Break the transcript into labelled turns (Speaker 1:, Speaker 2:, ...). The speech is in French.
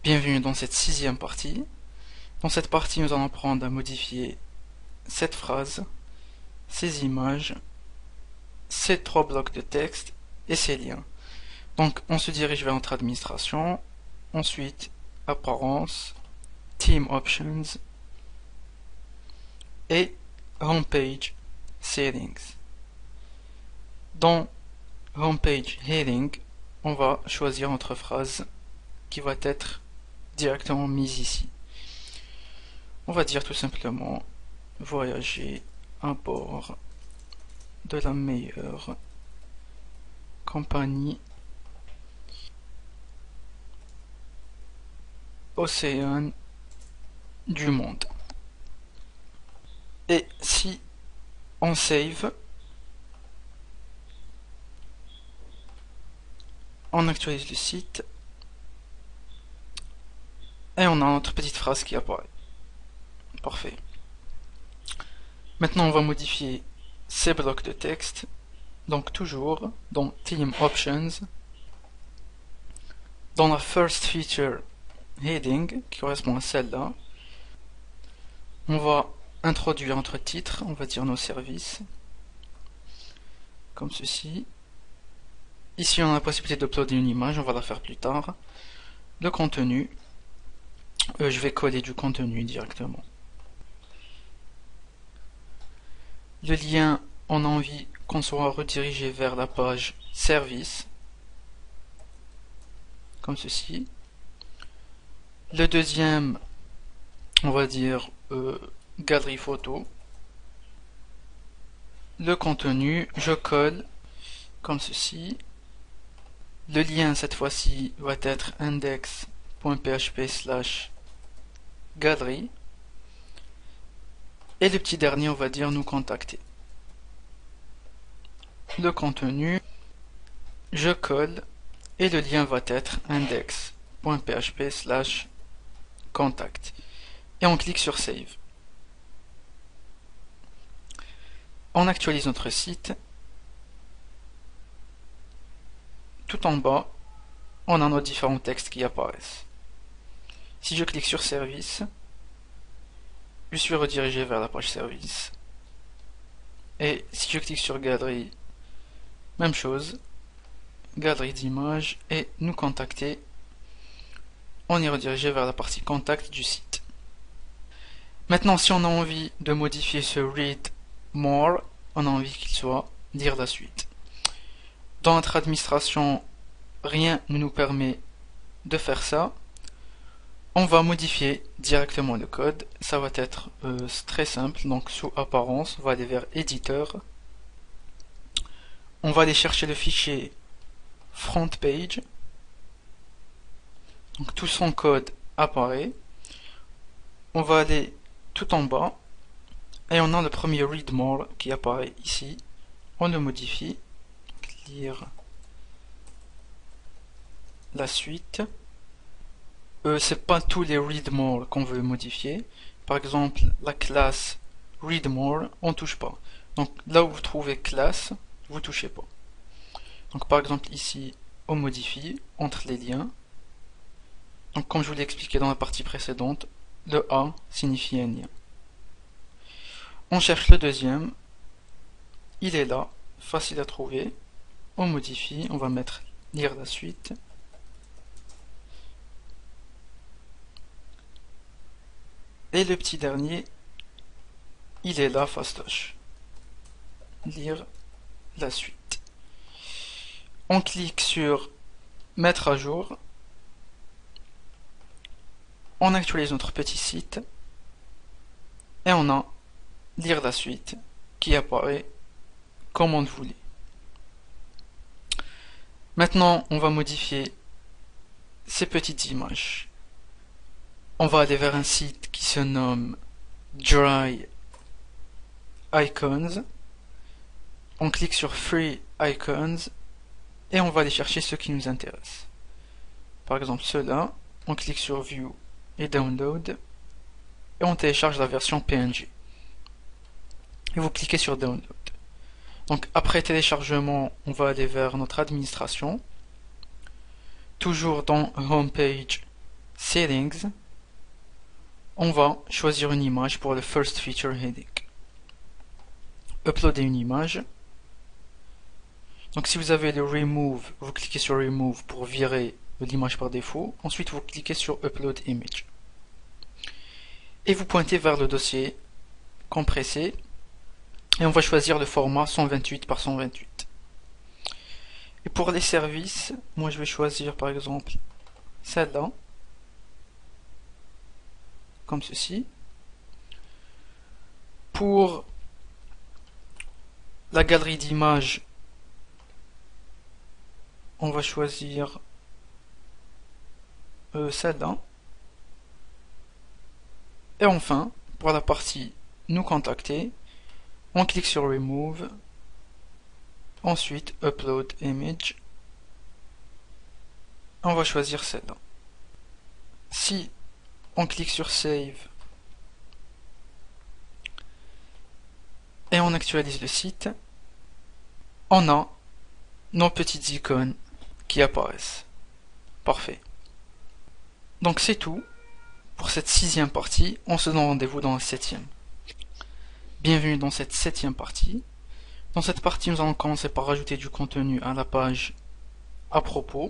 Speaker 1: Bienvenue dans cette sixième partie. Dans cette partie, nous allons apprendre à modifier cette phrase, ces images, ces trois blocs de texte et ces liens. Donc, on se dirige vers notre administration, ensuite apparence, Theme Options et Homepage Settings. Dans Homepage Heading, on va choisir notre phrase qui va être directement mise ici. On va dire tout simplement voyager à bord de la meilleure compagnie océane du monde. Et si on save, on actualise le site et on a notre petite phrase qui apparaît. Parfait. Maintenant on va modifier ces blocs de texte. Donc toujours dans Theme Options, dans la First Feature Heading qui correspond à celle-là, on va introduire notre titre, on va dire nos services, comme ceci. Ici on a la possibilité d'uploader une image, on va la faire plus tard. Le contenu, je vais coller du contenu directement. Le lien, on a envie qu'on soit redirigé vers la page service, comme ceci. Le deuxième, on va dire galerie photo. Le contenu, je colle comme ceci. Le lien cette fois-ci va être index.php/galerie. Et le petit dernier, on va dire nous contacter. Le contenu, je colle et le lien va être index.php/contact. Et on clique sur Save. On actualise notre site. Tout en bas, on a nos différents textes qui apparaissent. Si je clique sur Service, je suis redirigé vers la page Service. Et si je clique sur Galerie, même chose, Galerie d'images et nous contacter, on est redirigé vers la partie Contact du site. Maintenant, si on a envie de modifier ce Read More, on a envie qu'il soit lire la suite. Dans notre administration, rien ne nous permet de faire ça. On va modifier directement le code. Ça va être très simple. Donc sous apparence, on va aller vers éditeur. On va aller chercher le fichier front page. Donc tout son code apparaît. On va aller tout en bas. Et on a le premier read more qui apparaît ici. On le modifie. Lire la suite. C'est pas tous les read more qu'on veut modifier. Par exemple, la classe read more, on touche pas. Donc là où vous trouvez classe, vous touchez pas. Donc par exemple ici, on modifie entre les liens. Donc comme je vous l'ai expliqué dans la partie précédente, le A signifie un lien. On cherche le deuxième. Il est là, facile à trouver. On modifie, on va mettre lire la suite. Et le petit dernier, il est là, fastoche. Lire la suite. On clique sur mettre à jour. On actualise notre petit site. Et on a lire la suite qui apparaît comme on le voulait. Maintenant, on va modifier ces petites images. On va aller vers un site qui se nomme Dry Icons. On clique sur Free Icons et on va aller chercher ceux qui nous intéressent. Par exemple ceux-là, on clique sur View et Download et on télécharge la version PNG. Et vous cliquez sur Download. Donc après téléchargement, on va aller vers notre administration. Toujours dans Homepage Settings, on va choisir une image pour le First Feature Heading. Uploader une image. Donc si vous avez le Remove, vous cliquez sur Remove pour virer l'image par défaut. Ensuite vous cliquez sur Upload Image. Et vous pointez vers le dossier compressé. Et on va choisir le format 128 par 128. Et pour les services, moi je vais choisir par exemple celle-là. Comme ceci. Pour la galerie d'images, on va choisir celle-là. Et enfin, pour la partie nous contacter, on clique sur Remove, ensuite Upload Image, on va choisir celle-là. Si on clique sur Save et on actualise le site, on a nos petites icônes qui apparaissent. Parfait. Donc c'est tout pour cette 6e partie. On se donne rendez-vous dans la 7e. Bienvenue dans cette 7e partie. Dans cette partie, nous allons commencer par rajouter du contenu à la page à propos.